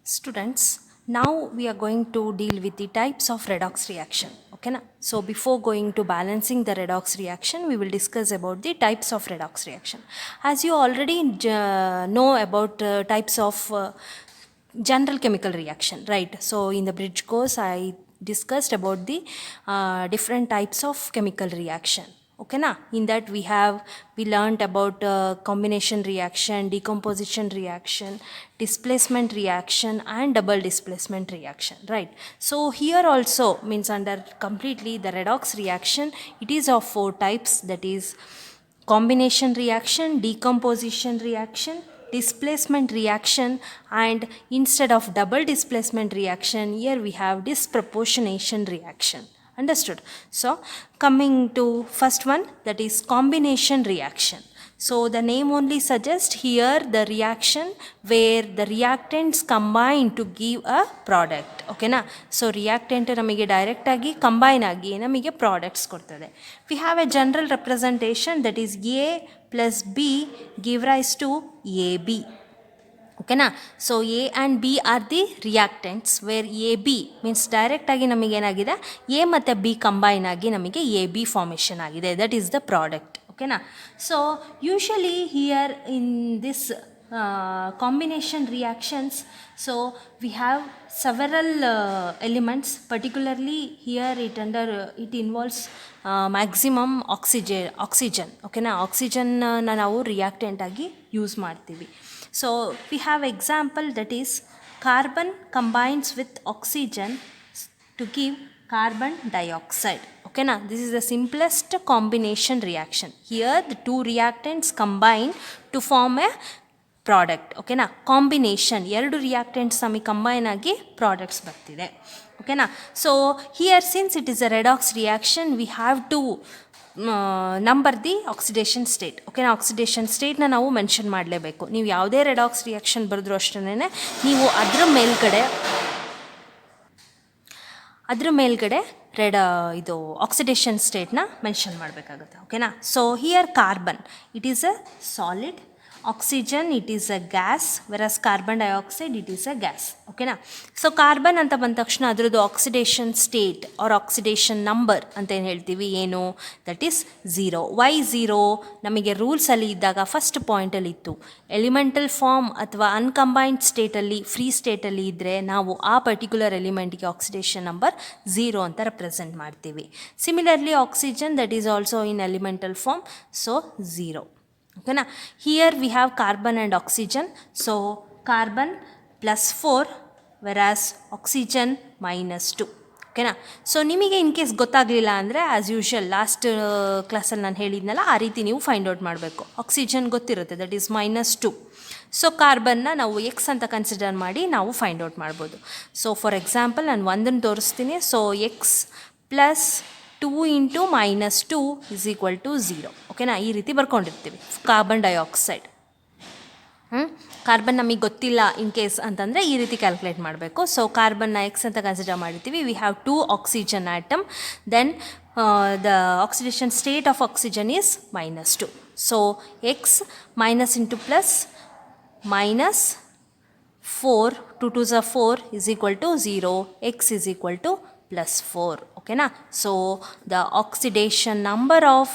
Students, now we are going to deal with the types of redox reaction. Okay na? So before going to balancing the redox reaction, we will discuss about the types of redox reaction. As you already know about types of general chemical reaction, right? So in the bridge course, I discussed about the different types of chemical reaction. Okay na? In that we learned about combination reaction, decomposition reaction, displacement reaction and double displacement reaction, right? So here also means under completely the redox reaction, it is of 4 types, that is combination reaction, decomposition reaction, displacement reaction, and instead of double displacement reaction, here we have disproportionation reaction. Understood? So coming to first one, that is combination reaction. So the name only suggests here the reaction where the reactants combine to give a product. Okay na? So reactant ನಮಗೆ direct ಆಗಿ combine ಆಗಿ ನಮಗೆ products ಕೊಡ್ತದೆ. We have a general representation, that is A plus B give rise to AB. Okay na? So A and B are the reactants, where AB means direct ಆಗಿ ನಮಗೆ ಏನಾಗಿದೆ, A ಮತ್ತು B combine ಆಗಿ ನಮಗೆ AB formation ಆಗಿದೆ, that is the product. Okay na? So usually here in this combination reactions, so we have several elements, particularly here it involves maximum oxygen. Okay na? Oxygen ನಾವು reactant ಆಗಿ use ಮಾಡ್ತೀವಿ. So we have example, that is carbon combines with oxygen to give carbon dioxide. Okay na? This is the simplest combination reaction. Here the two reactants combine to form a product. Okay na? Combination, ಎರಡು reactants ನಮಗೆ combine ಆಗಿ products ಬರ್ತಿದೆ. Okay na? So here since it is a redox reaction, we have to number the oxidation state. ಓಕೆನಾ? Oxidation ಸ್ಟೇಟ್ನ ನಾವು mention ಮಾಡಲೇಬೇಕು. ನೀವು ಯಾವುದೇ redox reaction ಬರೆದ್ರು ಅಷ್ಟೇ ನೀವು ಅದ್ರ ಮೇಲ್ಗಡೆ ಇದು ಆಕ್ಸಿಡೇಷನ್ ಸ್ಟೇಟ್ನ ಮೆನ್ಷನ್ ಮಾಡಬೇಕಾಗುತ್ತೆ. ಓಕೆನಾ? So here carbon it is a solid, oxygen it is a gas, versus carbon dioxide it is a gas. ಓಕೆನಾ? ಸೊ ಕಾರ್ಬನ್ ಅಂತ ಬಂದ ತಕ್ಷಣ ಅದರದ್ದು oxidation state or oxidation number ಅಂತ ಏನು ಹೇಳ್ತೀವಿ, ಏನು, ದಟ್ ಈಸ್ 0. ವೈ 0? ನಮಗೆ ರೂಲ್ಸಲ್ಲಿ ಇದ್ದಾಗ ಫಸ್ಟ್ ಪಾಯಿಂಟಲ್ಲಿ ಇತ್ತು, ಎಲಿಮೆಂಟಲ್ ಫಾರ್ಮ್ ಅಥವಾ ಅನ್ಕಂಬೈನ್ಡ್ ಸ್ಟೇಟಲ್ಲಿ, ಫ್ರೀ ಸ್ಟೇಟಲ್ಲಿ ಇದ್ದರೆ ನಾವು ಆ ಪರ್ಟಿಕ್ಯುಲರ್ ಎಲಿಮೆಂಟ್ಗೆ ಆಕ್ಸಿಡೇಷನ್ ನಂಬರ್ 0 ಅಂತ ರೆಪ್ರೆಸೆಂಟ್ ಮಾಡ್ತೀವಿ. Similarly oxygen that is also in elemental form, so 0. Okay na? Here we have carbon and oxygen, so carbon plus 4 whereas oxygen minus 2. Okay na? So ನಿಮಗೆ in case ಗೊತ್ತಾಗಲಿಲ್ಲ ಅಂದರೆ as usual last ಕ್ಲಾಸಲ್ಲಿ ನಾನು ಹೇಳಿದ್ನಲ್ಲ ಆ ರೀತಿ ನೀವು find out ಮಾಡಬೇಕು. ಆಕ್ಸಿಜನ್ ಗೊತ್ತಿರುತ್ತೆ, ದಟ್ ಈಸ್ -2. ಸೊ ಕಾರ್ಬನ್ನ ನಾವು ಎಕ್ಸ್ ಅಂತ ಕನ್ಸಿಡರ್ ಮಾಡಿ ನಾವು ಫೈಂಡ್ ಔಟ್ ಮಾಡ್ಬೋದು. ಸೊ ಫಾರ್ ಎಕ್ಸಾಂಪಲ್ ನಾನು ಒಂದನ್ನು ತೋರಿಸ್ತೀನಿ. So x plus 2 into -2 is equal to 0. ಓಕೆನಾ? ಈ ರೀತಿ ಬರ್ಕೊಂಡಿರ್ತೀವಿ. ಕಾರ್ಬನ್ ಡೈಆಕ್ಸೈಡ್, ಕಾರ್ಬನ್ ನಮಗೆ ಗೊತ್ತಿಲ್ಲ ಇನ್ ಕೇಸ್ ಅಂತಂದರೆ ಈ ರೀತಿ ಕ್ಯಾಲ್ಕುಲೇಟ್ ಮಾಡಬೇಕು. ಸೊ ಕಾರ್ಬನ್ನ ಎಕ್ಸ್ ಅಂತ ಕನ್ಸಿಡರ್ ಮಾಡಿರ್ತೀವಿ. We have 2 oxygen atom, then the oxidation state of oxygen is -2. So x minus into plus -4, 2 2s are 4 is equal to 0, x is equal to +4. Okay na? So the oxidation number of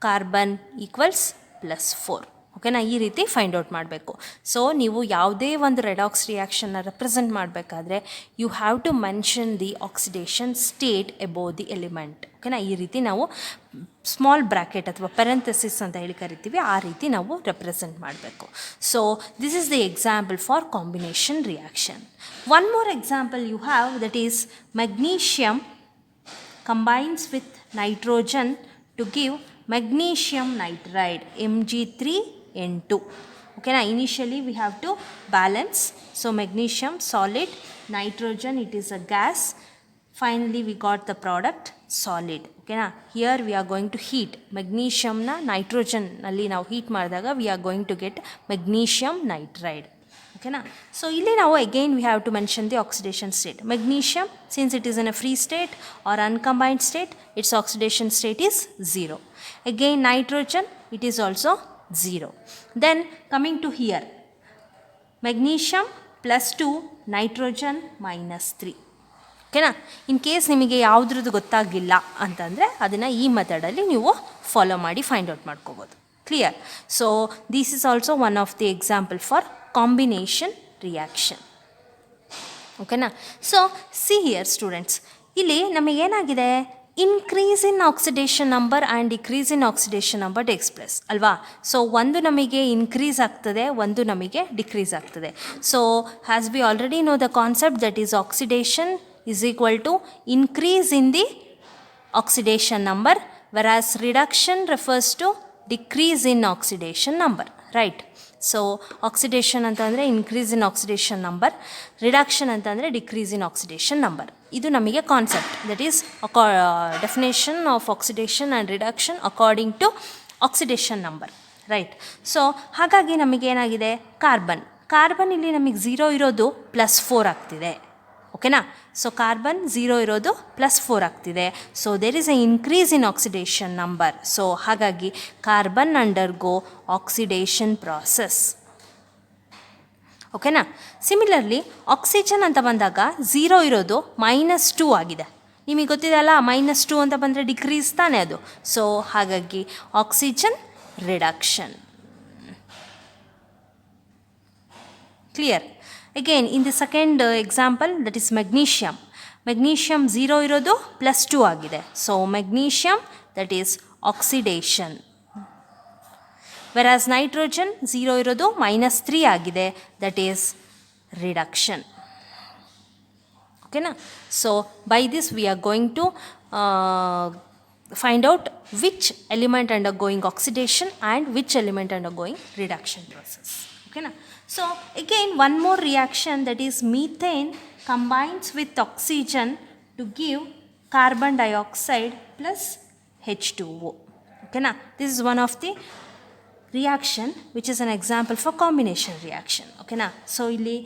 carbon equals +4. Okay ನಾ ಈ ರೀತಿ find out ಮಾಡಬೇಕು. So ನೀವು ಯಾವುದೇ ಒಂದು redox ರಿಯಾಕ್ಷನ್ನ represent ಮಾಡಬೇಕಾದ್ರೆ you have to mention the oxidation state above the element. ಓಕೆನಾ? ಈ ರೀತಿ ನಾವು ಸ್ಮಾಲ್ ಬ್ರ್ಯಾಕೆಟ್ ಅಥವಾ ಪೆರೆಂಥೆಸಿಸ್ ಅಂತ ಹೇಳಿ ಕರಿತೀವಿ, ಆ ರೀತಿ ನಾವು ರೆಪ್ರೆಸೆಂಟ್ ಮಾಡಬೇಕು. So this is the example for combination reaction. One more example you have, that is magnesium combines with nitrogen to give magnesium nitride, Mg3N2. Okay, now initially we have to balance. So magnesium solid, nitrogen it is a gas. Finally we got the product solid. Okay, now here we are going to heat magnesium na nitrogen nalli now heat ಮಾಡಿದಾಗ we are going to get magnesium nitride. Okay na? So ಇಲ್ಲಿ ನಾವು again we have to mention the oxidation state. Magnesium, since it is in a free state or uncombined state, its oxidation state is 0. Again nitrogen, it is also 0. Then coming to here, magnesium +2 nitrogen -3. ಓಕೆನಾ. In case ನಿಮಗೆ ಯಾವುದ್ರದ್ದು ಗೊತ್ತಾಗಿಲ್ಲ ಅಂತಂದರೆ ಅದನ್ನು ಈ ಮೆಥಡಲ್ಲಿ ನೀವು follow ಮಾಡಿ find out ಮಾಡ್ಕೋಬೋದು. Clear. So this is also one of the example for combination reaction. ಓಕೆನಾ. ಸೊ ಸಿ ಹಿಯರ್ ಸ್ಟೂಡೆಂಟ್ಸ್, ಇಲ್ಲಿ ನಮಗೇನಾಗಿದೆ, increase in oxidation number and decrease in oxidation number takes place ಅಲ್ವಾ. ಸೊ ಒಂದು ನಮಗೆ increase ಆಗ್ತದೆ, ಒಂದು ನಮಗೆ ಡಿಕ್ರೀಸ್ ಆಗ್ತದೆ. So has we already know the concept that is oxidation is equal to increase in the oxidation number, whereas reduction refers to decrease in oxidation number, right? So oxidation ಅಂತಂದರೆ increase in oxidation number, reduction ಅಂತಂದರೆ decrease in oxidation number. ಇದು ನಮಗೆ concept, that is definition of oxidation and reduction according to oxidation number, right? So ಹಾಗಾಗಿ ನಮಗೇನಾಗಿದೆ, carbon ಇಲ್ಲಿ ನಮಗೆ 0 ಇರೋದು +4 ಆಗ್ತಿದೆ. ಓಕೆನಾ. ಸೊ ಕಾರ್ಬನ್ 0 ಇರೋದು +4 ಆಗ್ತಿದೆ. So there is a increase in oxidation number. So ಹಾಗಾಗಿ ಕಾರ್ಬನ್ ಅಂಡರ್ಗೋ ಆಕ್ಸಿಡೇಷನ್ ಪ್ರಾಸೆಸ್. ಓಕೆನಾ. ಸಿಮಿಲರ್ಲಿ ಆಕ್ಸಿಜನ್ ಅಂತ ಬಂದಾಗ 0 ಇರೋದು -2 ಆಗಿದೆ. ನಿಮಗೆ ಗೊತ್ತಿದೆ ಅಲ್ಲ, -2 ಅಂತ ಬಂದರೆ ಡಿಕ್ರೀಸ್ ತಾನೇ ಅದು. ಸೊ ಹಾಗಾಗಿ oxygen reduction. Clear. Again, in the second example, that is magnesium. Magnesium 0 ಇರೋದು +2 ಆಗಿದೆ. So magnesium, that is oxidation. Whereas nitrogen 0 ಇರೋದು -3 ಆಗಿದೆ, that is reduction. Okay na? So by this we are going to find out which element undergoing oxidation and which element undergoing reduction process. Okay na? So again one more reaction, that is methane combines with oxygen to give carbon dioxide plus H2O. Okay na? This is one of the reaction which is an example for combination reaction. Okay na? So ಇಲ್ಲಿ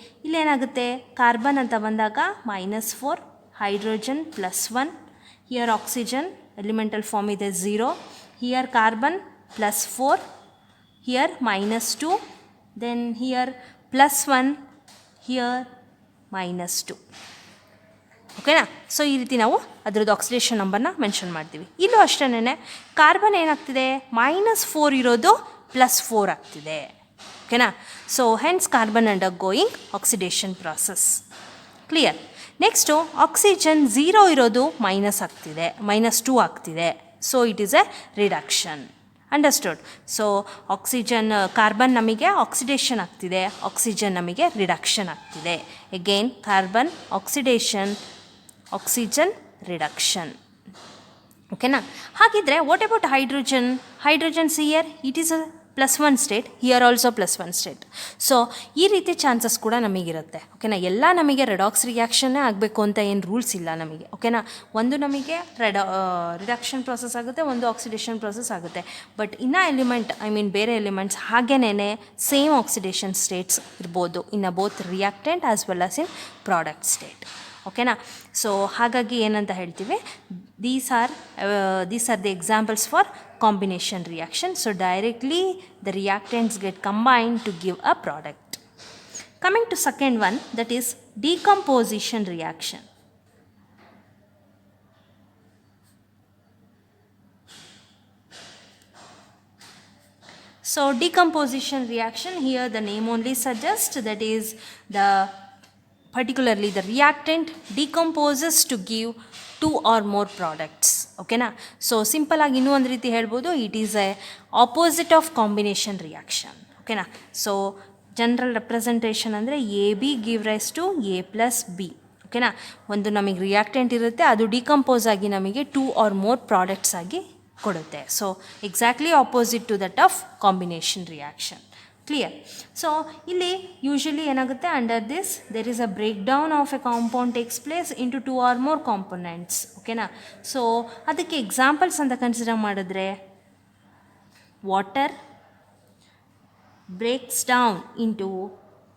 ಏನಾಗುತ್ತೆ, carbon ಅಂತ ಬಂದಾಗ -4, hydrogen +1, here oxygen elemental form ಇದೆ 0, here carbon +4, here -2, then here +1, here -2. ಓಕೆನಾ. So ಈ ರೀತಿ ನಾವು ಅದರದ್ದು ಆಕ್ಸಿಡೇಷನ್ ನಂಬರ್ನ ಮೆನ್ಷನ್ ಮಾಡ್ತೀವಿ. ಇಲ್ಲೂ ಅಷ್ಟೇ, ಕಾರ್ಬನ್ ಏನಾಗ್ತಿದೆ, -4 ಇರೋದು +4 ಆಗ್ತಿದೆ. ಓಕೆನಾ. So hence carbon undergoing oxidation process. Clear. Next oxygen 0 ಇರೋದು -2 ಆಗ್ತಿದೆ. So it is A reduction. Understood. So oxygen, carbon ನಮಗೆ ಆಕ್ಸಿಡೇಷನ್ ಆಗ್ತಿದೆ, ಆಕ್ಸಿಜನ್ ನಮಗೆ ರಿಡಕ್ಷನ್ ಆಗ್ತಿದೆ. Again carbon oxidation, oxygen reduction. ಓಕೆನಾ. ಹಾಗಿದ್ರೆ what about hydrogen here it is a +1 state, here also +1 state. So ಈ ರೀತಿ ಚಾನ್ಸಸ್ ಕೂಡ ನಮಗಿರುತ್ತೆ. ಓಕೆನಾ. ಎಲ್ಲ ನಮಗೆ ರೆಡಾಕ್ಸ್ ರಿಯಾಕ್ಷನ್ನೇ ಆಗಬೇಕು ಅಂತ ಏನು ರೂಲ್ಸ್ ಇಲ್ಲ ನಮಗೆ. ಓಕೆನಾ. ಒಂದು ನಮಗೆ ರಿಡಕ್ಷನ್ ಪ್ರಾಸೆಸ್ ಆಗುತ್ತೆ, ಒಂದು ಆಕ್ಸಿಡೇಷನ್ ಪ್ರಾಸೆಸ್ ಆಗುತ್ತೆ. ಬಟ್ ಇನ್ನು ಎಲಿಮೆಂಟ್, ಬೇರೆ ಎಲಿಮೆಂಟ್ಸ್ ಹಾಗೇನೇ ಸೇಮ್ ಆಕ್ಸಿಡೇಷನ್ ಸ್ಟೇಟ್ಸ್ ಇರ್ಬೋದು in both reactant as well as in product state. ಓಕೆನಾ. ಸೊ ಹಾಗಾಗಿ ಏನಂತ ಹೇಳ್ತೀವಿ, these are the examples for combination reaction. So directly the reactants get combined to give a product. Coming to second one, that is decomposition reaction. So decomposition reaction, here the name only suggests, that is particularly the reactant decomposes to give 2 or more products. ಓಕೆನಾ. So simple ಆಗಿ ಇನ್ನೂ ಒಂದು ರೀತಿ ಹೇಳ್ಬೋದು, it is a opposite of combination reaction. ಓಕೆನಾ. So general representation ಅಂದರೆ AB give rise to A + B. ಓಕೆನಾ. ಒಂದು ನಮಗೆ ರಿಯಾಕ್ಟೆಂಟ್ ಇರುತ್ತೆ, ಅದು ಡಿಕಂಪೋಸ್ ಆಗಿ ನಮಗೆ 2 or more ಪ್ರಾಡಕ್ಟ್ಸ್ ಆಗಿ ಕೊಡುತ್ತೆ. So exactly opposite to that of combination reaction. Clear. So ಇಲ್ಲಿ ಯೂಶಲಿ ಏನಾಗುತ್ತೆ, under this there is a break down of a compound takes place into 2 or more components. ಓಕೆನಾ. So ಅದಕ್ಕೆ examples ಅಂತ consider ಮಾಡಿದ್ರೆ, water breaks down into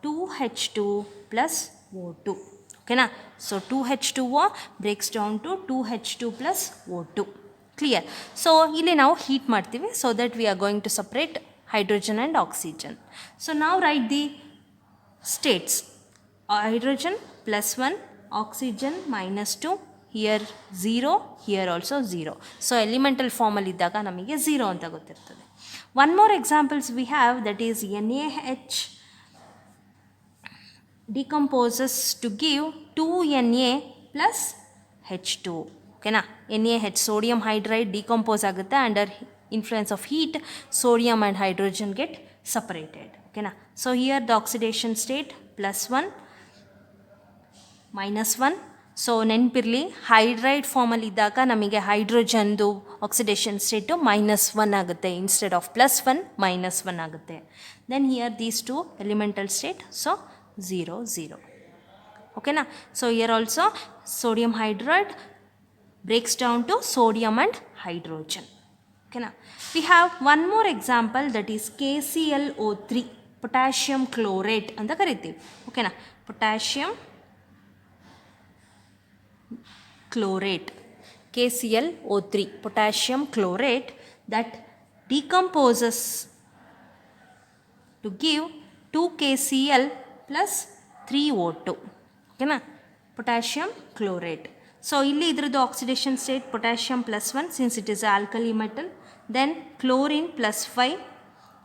2H2 + O2. ಓಕೆನಾ. ಸೊ 2H2O breaks down to 2H2 + O2. Clear. So ಇಲ್ಲಿ ನಾವು heat ಮಾಡ್ತೀವಿ, so that we are going to separate hydrogen and oxygen. So now write the states. hydrogen plus 1, oxygen minus 2, here 0, here also 0. So elemental form ಅಲ್ಲಿ ಇದ್ದಾಗ ನಮಗೆ 0 ಅಂತ ಗೊತ್ತಿರ್ತದೆ. One more examples we have, that is NaH decomposes to give 2Na plus H2. ಓಕೆನಾ, NaH sodium hydride decompose ಆಗುತ್ತೆ, under influence of heat sodium and hydrogen get separated. ಓಕೆನಾ, so here the oxidation state +1 -1. So ನೆನಪಿರಲಿ, hydride ಫಾರ್ಮಲ್ಲಿ ಇದ್ದಾಗ ನಮಗೆ ಹೈಡ್ರೋಜನ್ದು oxidation state -1 ಆಗುತ್ತೆ, instead of +1 -1 ಆಗುತ್ತೆ. Then here these two elemental state, so 0 0. ಓಕೆನಾ, so here also sodium hydride breaks down to sodium and hydrogen. ಓಕೆನಾ, we have one more example, that is KClO3, potassium chlorate ಅಂತ ಕರಿತೀವಿ. ಓಕೆನಾ, potassium chlorate, KClO3, potassium chlorate, that decomposes to give 2 KCl plus 3 O2. ಓಕೆನಾ, potassium chlorate. So ಇಲ್ಲಿ ಇದ್ರದ್ದು oxidation state potassium +1 since it is alkali metal, then chlorine +5.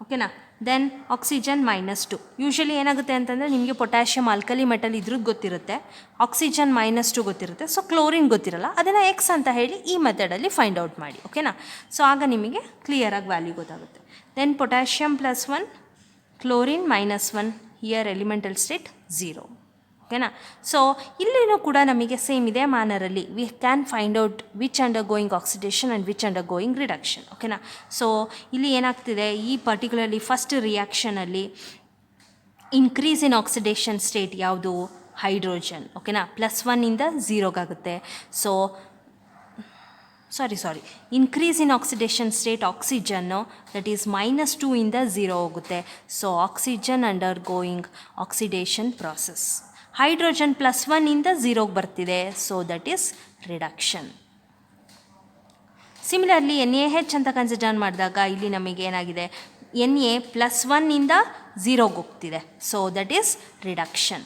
ಓಕೆನಾ, then oxygen -2. Usually ಏನಾಗುತ್ತೆ ಅಂತಂದರೆ ನಿಮಗೆ ಪೊಟ್ಯಾಷಿಯಮ್ ಆಲ್ಕಲಿ ಮೆಟಲ್ ಇದ್ರದ್ದು ಗೊತ್ತಿರುತ್ತೆ, oxygen -2 ಗೊತ್ತಿರುತ್ತೆ, ಸೊ ಕ್ಲೋರಿನ್ ಗೊತ್ತಿರಲ್ಲ. ಅದನ್ನು ಎಕ್ಸ್ ಅಂತ ಹೇಳಿ ಈ ಮೆಥಡಲ್ಲಿ ಫೈಂಡ್ ಔಟ್ ಮಾಡಿ. ಓಕೆನಾ, ಸೊ ಆಗ ನಿಮಗೆ ಕ್ಲಿಯರಾಗಿ ವ್ಯಾಲ್ಯೂ ಗೊತ್ತಾಗುತ್ತೆ. Then potassium +1, chlorine -1, here elemental state 0. ಓಕೆನಾ, ಸೊ ಇಲ್ಲಿನೂ ಕೂಡ ನಮಗೆ ಸೇಮ್ ಇದೇ ಮ್ಯಾನರಲ್ಲಿ we can find out which undergoing oxidation and which undergoing reduction. ಓಕೆನಾ, ಸೊ ಇಲ್ಲಿ ಏನಾಗ್ತಿದೆ, ಈ ಪರ್ಟಿಕ್ಯುಲರ್ಲಿ ಫಸ್ಟ್ ರಿಯಾಕ್ಷನಲ್ಲಿ ಇನ್ಕ್ರೀಸ್ ಇನ್ ಆಕ್ಸಿಡೇಷನ್ ಸ್ಟೇಟ್ ಯಾವುದು, ಹೈಡ್ರೋಜನ್. ಓಕೆನಾ, +1ಇಂದ 0ಗಾಗುತ್ತೆ. So sorry increase in oxidation state oxygen, that is -2ಇಂದ 0 ಹೋಗುತ್ತೆ. So oxygen undergoing oxidation process. Hydrogen +1ಇಂದ 0ಗೆ ಬರ್ತಿದೆ, so that is reduction. Similarly NaH ಅಂತ ಕನ್ಸಿಡರ್ ಮಾಡಿದಾಗ ಇಲ್ಲಿ ನಮಗೆ ಏನಾಗಿದೆ, Na +1ಇಂದ 0ಗೆ ಹೋಗ್ತಿದೆ, so that is reduction.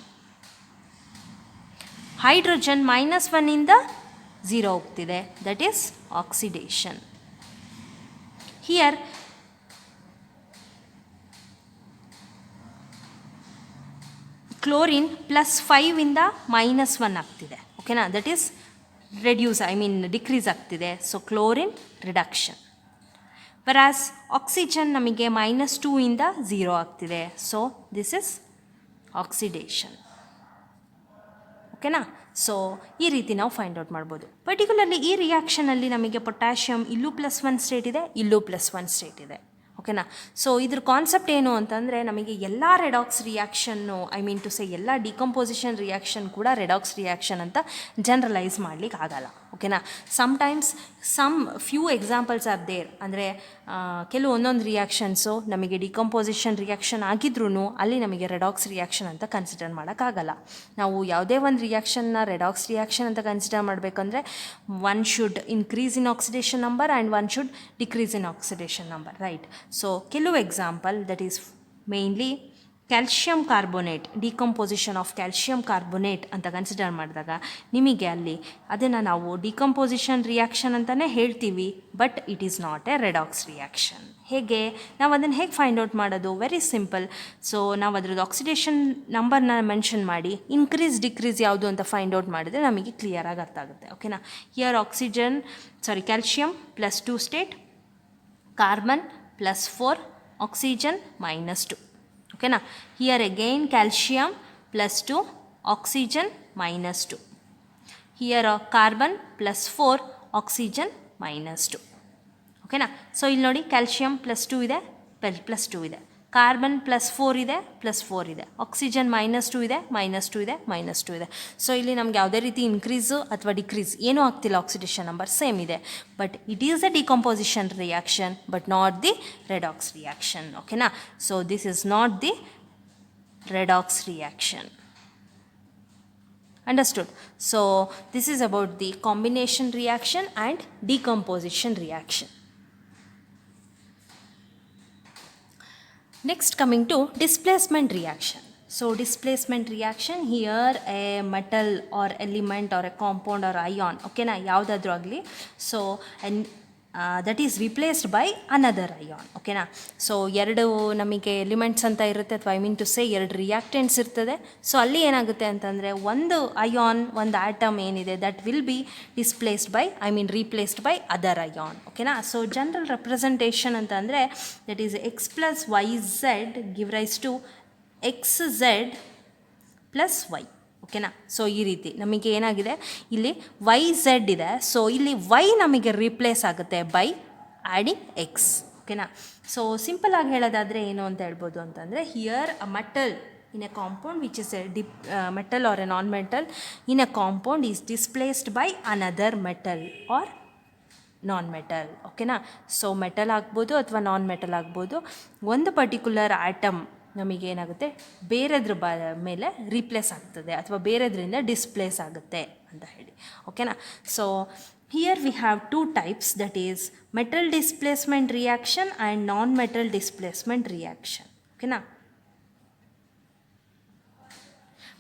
Hydrogen -1ಇಂದ 0 ಹೋಗ್ತಿದೆ, that is oxidation. Here chlorine +5ಇಂದ -1 ಆಗ್ತಿದೆ. ಓಕೆನಾ, ದಟ್ ಈಸ್ ಡಿಕ್ರೀಸ್ ಆಗ್ತಿದೆ, so chlorine reduction. Whereas oxygen ನಮಗೆ -2ಇಂದ 0 ಆಗ್ತಿದೆ, ಸೊ ದಿಸ್ ಇಸ್ ಆಕ್ಸಿಡೇಷನ್. ಓಕೆನಾ, ಸೊ ಈ ರೀತಿ ನಾವು ಫೈಂಡ್ ಔಟ್ ಮಾಡ್ಬೋದು. ಪರ್ಟಿಕ್ಯುಲರ್ಲಿ ಈ ರಿಯಾಕ್ಷನಲ್ಲಿ ನಮಗೆ ಪೊಟ್ಯಾಷಿಯಮ್ ಇಲ್ಲೂ +1 ಸ್ಟೇಟ್ ಇದೆ, ಇಲ್ಲೂ +1 ಸ್ಟೇಟ್ ಇದೆ. ಓಕೆನಾ, ಸೊ ಇದ್ರ ಕಾನ್ಸೆಪ್ಟ್ ಏನು ಅಂತಂದರೆ, ನಮಗೆ ಎಲ್ಲ ರೆಡಾಕ್ಸ್ ರಿಯಾಕ್ಷನ್ನು, ಎಲ್ಲ ಡಿಕಂಪೋಸಿಷನ್ ರಿಯಾಕ್ಷನ್ ಕೂಡ ರೆಡಾಕ್ಸ್ ರಿಯಾಕ್ಷನ್ ಅಂತ ಜನರಲೈಸ್ ಮಾಡಲಿಕ್ಕೆ ಆಗಲ್ಲ. ಓಕೆನಾ, sometimes few examples are there, ಅಂದರೆ ಒಂದೊಂದು ರಿಯಾಕ್ಷನ್ಸು ನಮಗೆ ಡಿಕಂಪೋಸಿಷನ್ ರಿಯಾಕ್ಷನ್ ಆಗಿದ್ರೂ ಅಲ್ಲಿ ನಮಗೆ ರೆಡಾಕ್ಸ್ ರಿಯಾಕ್ಷನ್ ಅಂತ ಕನ್ಸಿಡರ್ ಮಾಡೋಕ್ಕಾಗಲ್ಲ. ನಾವು ಯಾವುದೇ ಒಂದು ರಿಯಾಕ್ಷನ್ನ ರೆಡಾಕ್ಸ್ ರಿಯಾಕ್ಷನ್ ಅಂತ ಕನ್ಸಿಡರ್ ಮಾಡಬೇಕಂದ್ರೆ one should increase in oxidation number and one should decrease in oxidation number, right. So ಕೆಲವು example, that is mainly calcium carbonate, decomposition of calcium carbonate ಅಂತ ಕನ್ಸಿಡರ್ ಮಾಡಿದಾಗ ನಿಮಗೆ ಅಲ್ಲಿ ಅದನ್ನು ನಾವು ಡಿಕಂಪೋಸಿಷನ್ ರಿಯಾಕ್ಷನ್ ಅಂತಲೇ ಹೇಳ್ತೀವಿ, but it is not a redox reaction. ಹೇಗೆ ನಾವು ಅದನ್ನು ಹೇಗೆ ಫೈಂಡ್ ಔಟ್ ಮಾಡೋದು? Very simple. ಸೊ ನಾವು ಅದರದ್ದು ಆಕ್ಸಿಡೇಷನ್ ನಂಬರ್ನ ಮೆನ್ಷನ್ ಮಾಡಿ ಇನ್ಕ್ರೀಸ್ ಡಿಕ್ರೀಸ್ ಯಾವುದು ಅಂತ ಫೈಂಡ್ ಔಟ್ ಮಾಡಿದರೆ ನಮಗೆ ಕ್ಲಿಯರಾಗಿ ಅರ್ಥ ಆಗುತ್ತೆ. ಓಕೆನಾ, here calcium +2 state, carbon +4, oxygen -2. ಓಕೆನಾ, here again calcium +2, oxygen -2. Here carbon +4, oxygen -2. ಓಕೆನಾ, ಸೊ ಇಲ್ಲಿ ನೋಡಿ ಕ್ಯಾಲ್ಶಿಯಂ +2 ಇದೆ, +2 ಇದೆ, ಕಾರ್ಬನ್ +4 ಇದೆ, +4 ಇದೆ, ಆಕ್ಸಿಜನ್ -2 ಇದೆ, -2 ಇದೆ, -2 ಇದೆ. ಸೊ ಇಲ್ಲಿ ನಮ್ಗೆ ಯಾವುದೇ ರೀತಿ ಇನ್ಕ್ರೀಸು ಅಥವಾ ಡಿಕ್ರೀಸ್ ಏನೂ ಆಗ್ತಿಲ್ಲ, ಆಕ್ಸಿಡೇಷನ್ ನಂಬರ್ ಸೇಮ್ ಇದೆ. But it is a decomposition reaction but not the redox reaction. ಓಕೆನಾ, so this is not the redox reaction. Understood? So this is about the combination reaction and decomposition reaction. Next, coming to displacement reaction. So displacement reaction, here a metal or element or a compound or ion, okay na, ಯಾವುದಾದ್ರೂ ಆಗಲಿ, so that is replaced by another ion, okay na. So ಎರಡು ನಮಗೆ elements ಅಂತ ಇರುತ್ತೆ, ಅಥವಾ I mean to ಸೇ ಎರಡು reactants ಇರ್ತದೆ. So ಅಲ್ಲಿ ಏನಾಗುತ್ತೆ ಅಂತಂದರೆ ಒಂದು ಅಯಾನ್, ಒಂದು ಆಟಮ್ ಏನಿದೆ that will be displaced by, I mean replaced by other ion, ಓಕೆನಾ. ಸೊ ಜನರಲ್ ರೆಪ್ರೆಸೆಂಟೇಷನ್ ಅಂತ ಅಂದರೆ that is X plus Y Z give rise to X Z plus Y, ಓಕೆನಾ. ಸೊ ಈ ರೀತಿ ನಮಗೆ ಏನಾಗಿದೆ, ಇಲ್ಲಿ ವೈ ಝೆಡ್ ಇದೆ, ಸೊ ಇಲ್ಲಿ ವೈ ನಮಗೆ ರೀಪ್ಲೇಸ್ ಆಗುತ್ತೆ ಬೈ ಆ್ಯಡಿಂಗ್ ಎಕ್ಸ್, ಓಕೆನಾ. ಸೊ ಸಿಂಪಲ್ ಆಗಿ ಹೇಳೋದಾದರೆ ಏನು ಅಂತ ಹೇಳ್ಬೋದು ಅಂತಂದರೆ, here a metal in a compound which is a metal or a non-metal in a compound is displaced by another metal or non-metal, ಓಕೆನಾ. ಸೊ ಮೆಟಲ್ ಆಗ್ಬೋದು ಅಥವಾ ನಾನ್ ಮೆಟಲ್ ಆಗ್ಬೋದು, ಒಂದು ಪರ್ಟಿಕ್ಯುಲರ್ ಆಟಮ್ ನಮಗೇನಾಗುತ್ತೆ ಬೇರೆದ್ರ ಮೇಲೆ ರೀಪ್ಲೇಸ್ ಆಗ್ತದೆ ಅಥವಾ ಬೇರೆದ್ರಿಂದ ಡಿಸ್ಪ್ಲೇಸ್ ಆಗುತ್ತೆ ಅಂತ ಹೇಳಿ, ಓಕೆನಾ. So here we have two types, that is metal displacement reaction and non metal displacement reaction, ಓಕೆನಾ.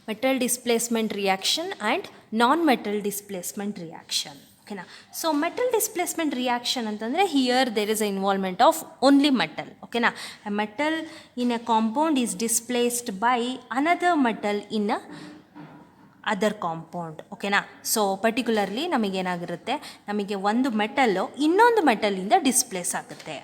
metal displacement reaction and non-metal displacement reaction, ಓಕೆನಾ. ಸೊ ಮೆಟಲ್ ಡಿಸ್ಪ್ಲೇಸ್ಮೆಂಟ್ ರಿಯಾಕ್ಷನ್ ಅಂತಂದರೆ here there is a involvement of only metal, ಓಕೆನಾ. A metal in a compound is displaced by another metal in a other compound, ಓಕೆನಾ. So particularly ನಮಗೇನಾಗಿರುತ್ತೆ, ನಮಗೆ ಒಂದು metal ಇನ್ನೊಂದು ಮೆಟಲಿಂದ displace ಆಗುತ್ತೆ,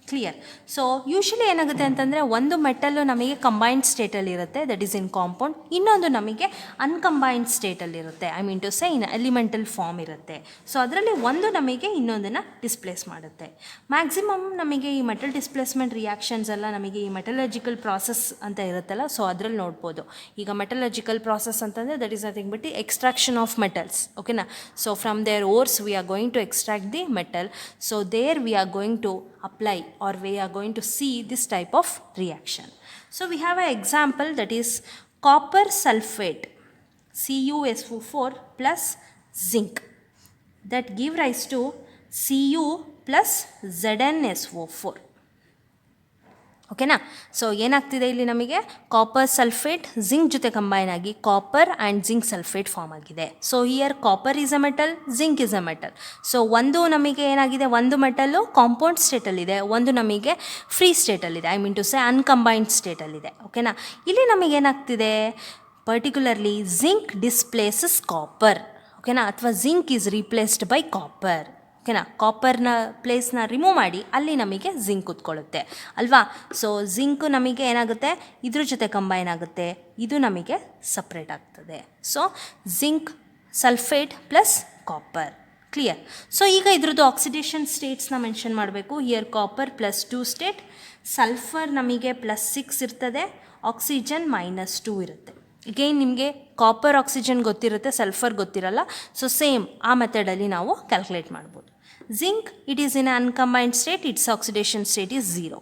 ಕ್ಲಿಯರ್. ಸೊ ಯೂಶ್ವಲಿ ಏನಾಗುತ್ತೆ ಅಂತಂದರೆ, ಒಂದು ಮೆಟಲ್ಲು ನಮಗೆ ಕಂಬೈನ್ಡ್ ಸ್ಟೇಟಲ್ಲಿರುತ್ತೆ, ದಟ್ ಈಸ್ ಇನ್ ಕಾಂಪೌಂಡ್, ಇನ್ನೊಂದು ನಮಗೆ ಅನ್ಕಂಬೈನ್ಡ್ ಸ್ಟೇಟಲ್ಲಿರುತ್ತೆ, I mean to say in elemental form ಇರುತ್ತೆ. ಸೊ ಅದರಲ್ಲಿ ಒಂದು ನಮಗೆ ಇನ್ನೊಂದನ್ನು ಡಿಸ್ಪ್ಲೇಸ್ ಮಾಡುತ್ತೆ. ಮ್ಯಾಕ್ಸಿಮಮ್ ನಮಗೆ ಈ ಮೆಟಲ್ ಡಿಸ್ಪ್ಲೇಸ್ಮೆಂಟ್ ರಿಯಾಕ್ಷನ್ಸ್ ಎಲ್ಲ ನಮಗೆ ಈ ಮೆಟಲರ್ಜಿಕಲ್ ಪ್ರಾಸೆಸ್ ಅಂತ ಇರುತ್ತಲ್ಲ, ಸೊ ಅದರಲ್ಲಿ ನೋಡ್ಬೋದು. ಈಗ ಮೆಟಲರ್ಜಿಕಲ್ ಪ್ರಾಸೆಸ್ ಅಂತಂದರೆ that is nothing but extraction of metals, ಓಕೆನಾ. So from their ores we are going to extract the metal, so there we are going to apply or we are going to see this type of reaction. So we have an example, that is copper sulfate CuSO4 plus zinc, that give rise to Cu plus ZnSO4, ಓಕೆನಾ. So ಏನಾಗ್ತಿದೆ ಇಲ್ಲಿ ನಮಗೆ, copper sulphate zinc ಜೊತೆ combine ಆಗಿ copper and zinc sulphate form ಆಗಿದೆ. So here copper is a metal, zinc is a metal. So ಒಂದು ನಮಗೆ ಏನಾಗಿದೆ, ಒಂದು ಮೆಟಲ್ಲು ಕಾಂಪೌಂಡ್ ಸ್ಟೇಟಲ್ಲಿದೆ, ಒಂದು ನಮಗೆ ಫ್ರೀ ಸ್ಟೇಟಲ್ಲಿದೆ, I mean to say uncombined ಸ್ಟೇಟಲ್ಲಿದೆ, ಓಕೆನಾ. ಇಲ್ಲಿ ನಮಗೇನಾಗ್ತಿದೆ, ಪರ್ಟಿಕ್ಯುಲರ್ಲಿ ಜಿಂಕ್ ಡಿಸ್ಪ್ಲೇಸಸ್ ಕಾಪರ್, ಓಕೆನಾ, ಅಥವಾ zinc is replaced by copper, ಓಕೆನಾ. ಕಾಪರ್ನ ಪ್ಲೇಸ್ನ ರಿಮೂವ್ ಮಾಡಿ ಅಲ್ಲಿ ನಮಗೆ ಜಿಂಕ್ ಕೂತ್ಕೊಳ್ಳುತ್ತೆ ಅಲ್ವಾ. ಸೊ ಜಿಂಕು ನಮಗೆ ಏನಾಗುತ್ತೆ, ಇದ್ರ ಜೊತೆ ಕಂಬೈನ್ ಆಗುತ್ತೆ, ಇದು ನಮಗೆ ಸಪ್ರೇಟ್ ಆಗ್ತದೆ. So zinc sulphate plus copper, clear. So ಈಗ ಇದ್ರದ್ದು ಆಕ್ಸಿಡೇಷನ್ ಸ್ಟೇಟ್ಸ್ನ ಮೆನ್ಷನ್ ಮಾಡಬೇಕು. Here copper plus 2 state, sulphur ನಮಗೆ +6 ಇರ್ತದೆ, ಆಕ್ಸಿಜನ್ -2 ಇರುತ್ತೆ. ಅಗೇನ್ ನಿಮಗೆ ಕಾಪರ್ ಆಕ್ಸಿಜನ್ ಗೊತ್ತಿರುತ್ತೆ, ಸಲ್ಫರ್ ಗೊತ್ತಿರಲ್ಲ. ಸೊ ಸೇಮ್ ಆ ಮೆಥಡಲ್ಲಿ ನಾವು ಕ್ಯಾಲ್ಕುಲೇಟ್ ಮಾಡ್ಬೋದು. Zinc, it is in uncombined state, its oxidation state is 0.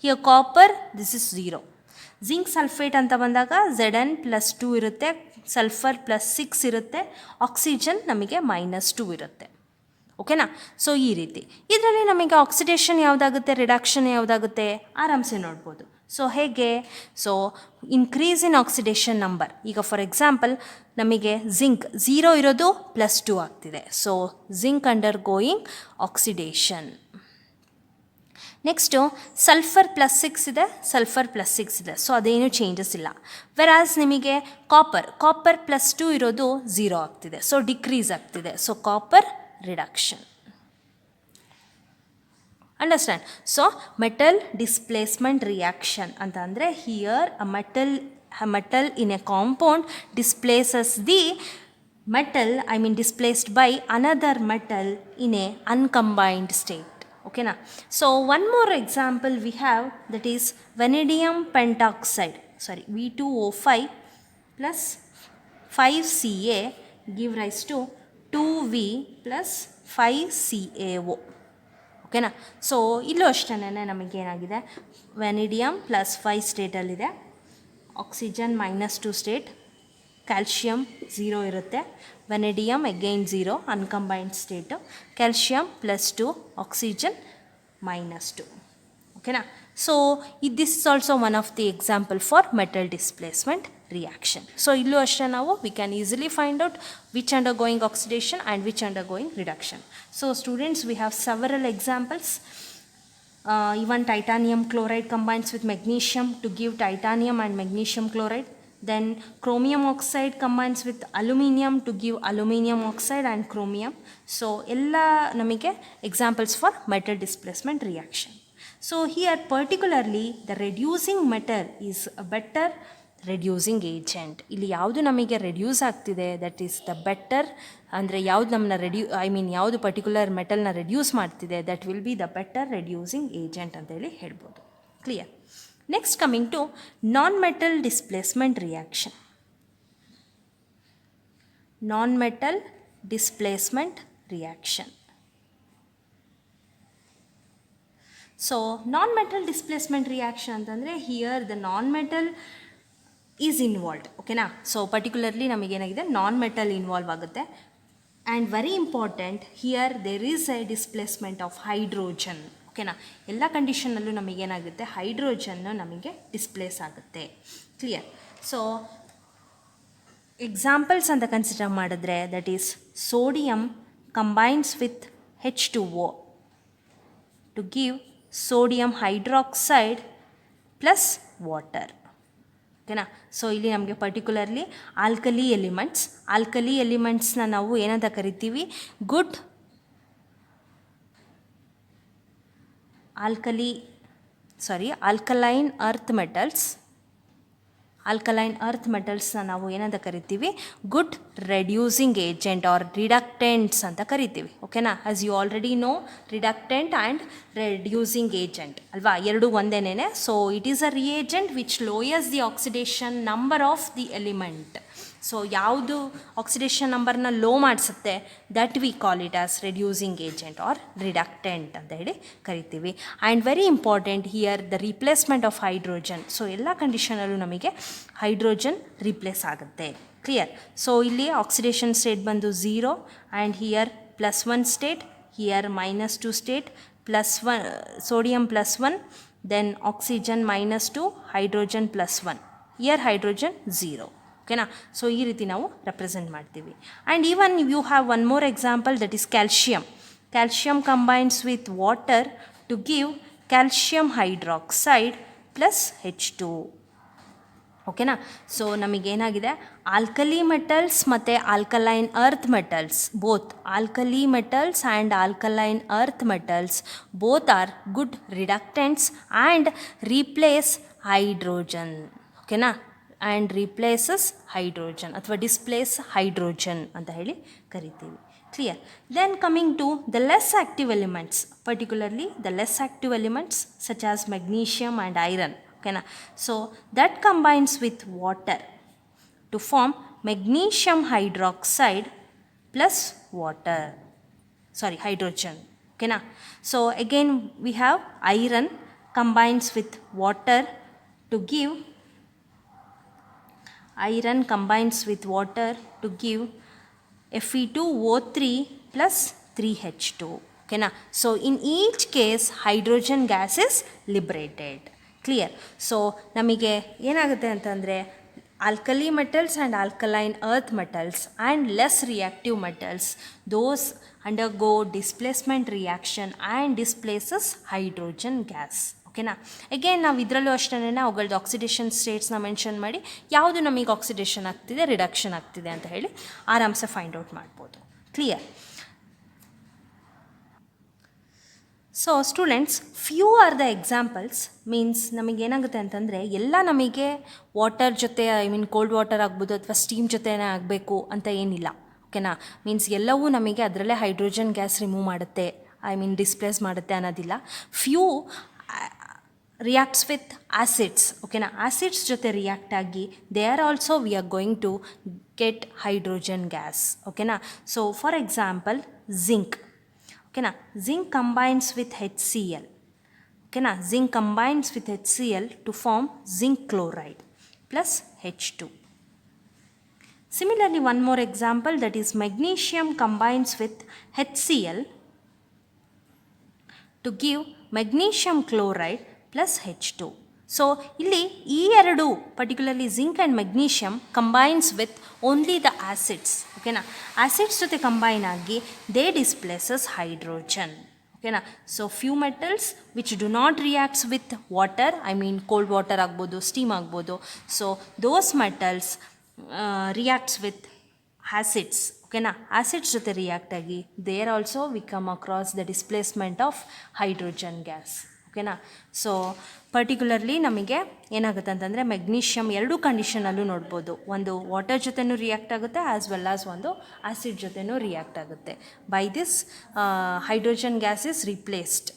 Here copper, this is 0. Zinc sulphate ಅಂತ ಬಂದಾಗ Zn +2 ಇರುತ್ತೆ, ಸಲ್ಫರ್ +6 ಇರುತ್ತೆ, ಆಕ್ಸಿಜನ್ ನಮಗೆ -2 ಇರುತ್ತೆ, ಓಕೆನಾ. ಸೊ ಈ ರೀತಿ ಇದರಲ್ಲಿ ನಮಗೆ ಆಕ್ಸಿಡೇಷನ್ ಯಾವುದಾಗುತ್ತೆ, ರಿಡಕ್ಷನ್ ಯಾವುದಾಗುತ್ತೆ, ಆರಾಮ್ಸೆ ನೋಡ್ಬೋದು. ಸೊ ಹೇಗೆ, so increase in oxidation number. ಈಗ ಫಾರ್ ಎಕ್ಸಾಂಪಲ್ ನಮಗೆ ಜಿಂಕ್ 0 ಇರೋದು +2 ಆಗ್ತಿದೆ. So zinc under going oxidation. Next sulphur +6 ಇದೆ, ಸಲ್ಫರ್ +6 ಇದೆ, ಸೊ ಅದೇನು ಚೇಂಜಸ್ ಇಲ್ಲ. ವೆರಾಸ್ ನಿಮಗೆ ಕಾಪರ್ +2 ಇರೋದು 0 ಆಗ್ತಿದೆ, ಸೊ ಡಿಕ್ರೀಸ್ ಆಗ್ತಿದೆ. So copper reduction, understand. So metal displacement reaction ಅಂತ ಅಂದರೆ here a metal in a compound displaces the metal, I mean displaced by another metal in a uncombined state, okay na. So one more example we have, that is vanadium pentoxide, V2O5 plus 5Ca give rise to 2V plus 5CaO, ಓಕೆನಾ. So ಇಲ್ಲೂ ಅಷ್ಟೇ ನಮಗೇನಾಗಿದೆ, ವ್ಯಾನಿಡಿಯಮ್ +5 ಸ್ಟೇಟಲ್ಲಿದೆ, oxygen -2 state, calcium 0 ಇರುತ್ತೆ, ವ್ಯಾನಿಡಿಯಮ್ again 0 ಅನ್ಕಂಬೈನ್ಡ್ state, calcium +2, oxygen -2, ಓಕೆನಾ. So this is also one of the example for metal displacement reaction. So illu ashte ನಾವು we can easily find out which undergoing oxidation and which undergoing reduction. So students, we have several examples. Even titanium chloride combines with magnesium to give titanium and magnesium chloride. Then chromium oxide combines with aluminum to give aluminum oxide and chromium. So ella namige examples for metal displacement reaction. So here particularly the reducing metal is a better reducing agent. ಇಲ್ಲಿ ಯಾವುದು ನಮಗೆ reduce ಆಗ್ತಿದೆ that is the better, ಅಂದರೆ ಯಾವುದು ನಮ್ಮನ್ನ ಯಾವುದು particular ಮೆಟಲ್ನ reduce ಮಾಡ್ತಿದೆ that will be the better reducing agent ಅಂತೇಳಿ ಹೇಳ್ಬೋದು. Clear. Next coming to non metal displacement reaction. Non metal displacement reaction. So non metal displacement reaction ಅಂತಂದರೆ here the non metal is involved. ಓಕೆನಾ. So particularly ನಮಗೇನಾಗಿದೆ non metal involve ಆಗುತ್ತೆ. And very important here there is a displacement of hydrogen. ಓಕೆನಾ. ಎಲ್ಲ ಕಂಡೀಷನಲ್ಲೂ ನಮಗೇನಾಗುತ್ತೆ hydrogen ನಮಗೆ displace ಆಗುತ್ತೆ. ಕ್ಲಿಯರ್. ಸೊ ಎಕ್ಸಾಂಪಲ್ಸ್ ಅಂತ ಕನ್ಸಿಡರ್ ಮಾಡಿದ್ರೆ that is sodium combines with H2O to give sodium hydroxide plus water. ಓಕೆನಾ. ಸೊ ಇಲ್ಲಿ ನಮಗೆ ಪರ್ಟಿಕ್ಯುಲರ್ಲಿ ಆಲ್ಕಲಿ ಎಲಿಮೆಂಟ್ಸ್ನ ನಾವು ಏನಂತ ಕರಿತೀವಿ, ಗುಡ್ ಆಲ್ಕಲೈನ್ ಅರ್ತ್ ಮೆಟಲ್ಸ್ನ ನಾವು ಏನಂತ ಕರಿತೀವಿ, good reducing agent or reductants ಅಂತ ಕರಿತೀವಿ. ಓಕೆನಾ. As you already know reductant and reducing agent ಅಲ್ವಾ, ಎರಡು ಒಂದೇನೇ. So it is a reagent which lowers the oxidation number of the element. So ಯಾವುದು ಆಕ್ಸಿಡೇಷನ್ ನಂಬರ್ನ ಲೋ ಮಾಡಿಸುತ್ತೆ that we call it as reducing agent or reductant ಅಂತ ಹೇಳಿ ಕರಿತೀವಿ. And very important here the replacement of hydrogen. So ಎಲ್ಲ ಕಂಡೀಷನಲ್ಲೂ ನಮಗೆ hydrogen replace ಆಗುತ್ತೆ. ಕ್ಲಿಯರ್. ಸೊ ಇಲ್ಲಿ ಆಕ್ಸಿಡೇಷನ್ ಸ್ಟೇಟ್ ಬಂದು 0 and here +1 state, here -2 state, +1 sodium +1, then oxygen -2, hydrogen +1, here hydrogen 0. ಓಕೆನಾ. ಸೊ ಈ ರೀತಿ ನಾವು ರೆಪ್ರೆಸೆಂಟ್ ಮಾಡ್ತೀವಿ. And even you have one more example that is calcium combines with water to give calcium hydroxide plus H2. ಓಕೆನಾ. So ನಮಗೇನಾಗಿದೆ alkali metals ಮತ್ತು alkaline earth metals, both alkali metals and alkaline earth metals both are good ರಿಡಕ್ಟೆಂಟ್ಸ್ and replace hydrogen. ಓಕೆನಾ. And replaces hydrogen ಅಥವಾ displace hydrogen ಅಂತ ಹೇಳಿ ಕರಿತೀವಿ. Clear. Then coming to the less active elements, particularly the less active elements such as magnesium and iron. ಓಕೆನಾ. So that combines with water to form magnesium hydroxide plus hydrogen. ಓಕೆನಾ. So again we have iron combines with water to give Fe2O3 plus 3H2. ಓಕೆನಾ. So in each case hydrogen gas is liberated. Clear. So ನಮಗೆ ಏನಾಗುತ್ತೆ ಅಂತಂದರೆ alkali metals and alkaline earth metals and less reactive metals those undergo displacement reaction and displaces hydrogen gas. ಓಕೆನಾ. Again ನಾವು ಇದರಲ್ಲೂ ಅಷ್ಟೇ ಅವುಗಳದ್ದು oxidation ಸ್ಟೇಟ್ಸ್ನ mention ಮಾಡಿ ಯಾವುದು ನಮಗೆ ಆಕ್ಸಿಡೇಷನ್ ಆಗ್ತಿದೆ ರಿಡಕ್ಷನ್ ಆಗ್ತಿದೆ ಅಂತ ಹೇಳಿ ಆರಾಮ್ಸೆ ಫೈಂಡ್ ಔಟ್ ಮಾಡ್ಬೋದು. Clear. So students, few are the examples. Means ನಮಗೇನಾಗುತ್ತೆ ಅಂತಂದರೆ ಎಲ್ಲ ನಮಗೆ ವಾಟರ್ ಜೊತೆ ಕೋಲ್ಡ್ ವಾಟರ್ ಆಗ್ಬೋದು ಅಥವಾ ಸ್ಟೀಮ್ ಜೊತೆನೇ ಆಗಬೇಕು ಅಂತ ಏನಿಲ್ಲ. ಓಕೆನಾ. ಮೀನ್ಸ್ ಎಲ್ಲವೂ ನಮಗೆ ಅದರಲ್ಲೇ ಹೈಡ್ರೋಜನ್ ಗ್ಯಾಸ್ ರಿಮೂವ್ ಮಾಡುತ್ತೆ, ಡಿಸ್ಪ್ಲೇಸ್ ಮಾಡುತ್ತೆ ಅನ್ನೋದಿಲ್ಲ. Few reacts with acids. ಓಕೆನಾ. ಆಸಿಡ್ಸ್ ಜೊತೆ ರಿಯಾಕ್ಟ್ ಆಗಿ they are also we are going to get hydrogen gas. ಓಕೆನಾ. So for example zinc. ಓಕೆನಾ. Zinc combines with HCl. ಓಕೆನಾ. Zinc combines with HCl to form zinc chloride plus H2. Similarly, one more example, that is magnesium combines with HCl to give magnesium chloride plus H2. So ಇಲ್ಲಿ ಈ ಎರಡು particularly zinc and magnesium combines with only the acids. ಓಕೆನಾ, acids ಜೊತೆ combine ಆಗಿ they displaces hydrogen. ಓಕೆನಾ, so few metals which do not reacts with water, I mean cold water ಆಗ್ಬೋದು, steam ಆಗ್ಬೋದು. So those metals reacts with acids. ಓಕೆನಾ, acids ಜೊತೆ react ಆಗಿ there also we come across the displacement of hydrogen gas. ಓಕೆನಾ, so particularly ನಮಗೆ ಏನಾಗುತ್ತೆ ಅಂತಂದರೆ magnesium ಎರಡೂ ಕಂಡೀಷನಲ್ಲೂ ನೋಡ್ಬೋದು. ಒಂದು ವಾಟರ್ ಜೊತೆನೂ ರಿಯಾಕ್ಟ್ ಆಗುತ್ತೆ ಆ್ಯಸ್ ವೆಲ್ ಆಸ್ ಒಂದು ಆ್ಯಸಿಡ್ ಜೊತೆನೂ ರಿಯಾಕ್ಟ್ ಆಗುತ್ತೆ. By this hydrogen gas is replaced.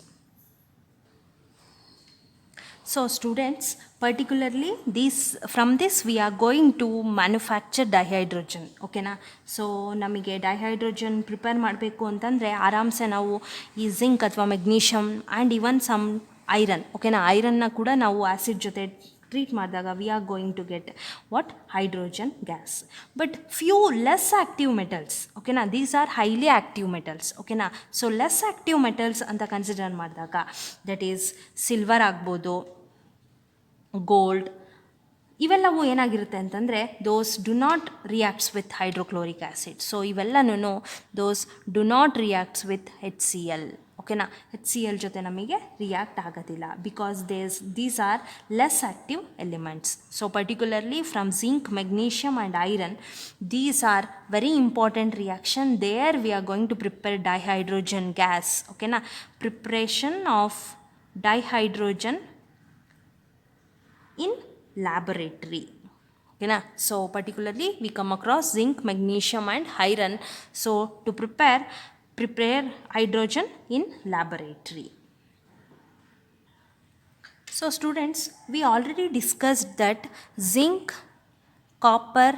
So students, particularly from this we are going to manufacture dihydrogen. ಓಕೆನಾ, ಸೊ ನಮಗೆ ಡೈಹೈಡ್ರೋಜನ್ ಪ್ರಿಪೇರ್ ಮಾಡಬೇಕು ಅಂತಂದರೆ ಆರಾಮ್ಸೆ ನಾವು ಈ ಜಿಂಕ್ ಅಥವಾ magnesium and even some iron, ಓಕೆನಾ, ಐರನ್ನ ಕೂಡ ನಾವು ಆ್ಯಸಿಡ್ ಜೊತೆ ಟ್ರೀಟ್ ಮಾಡಿದಾಗ we are going to get what hydrogen gas. But few less active metals, ಓಕೆನಾ, these are highly active metals. ಓಕೆನಾ, ಸೊ ಲೆಸ್ ಆ್ಯಕ್ಟಿವ್ ಮೆಟಲ್ಸ್ ಅಂತ ಕನ್ಸಿಡರ್ ಮಾಡಿದಾಗ ದಟ್ ಈಸ್ ಸಿಲ್ವರ್ ಆಗ್ಬೋದು, ಗೋಲ್ಡ್, ಇವೆಲ್ಲವೂ ಏನಾಗಿರುತ್ತೆ ಅಂತಂದರೆ those do not reacts with hydrochloric acid. So ಇವೆಲ್ಲನೂ those do not reacts with HCl. ಓಕೆನಾ, HCl ಜೊತೆ ನಮಗೆ ರಿಯಾಕ್ಟ್ ಆಗೋದಿಲ್ಲ because these are less active elements. So particularly from zinc, magnesium and iron, these are very important reaction. There we are going to prepare dihydrogen gas. ಓಕೆನಾ, preparation of dihydrogen in laboratory. Okay na, so particularly we come across zinc, magnesium and iron, so to prepare hydrogen in laboratory. So students, we already discussed that zinc, copper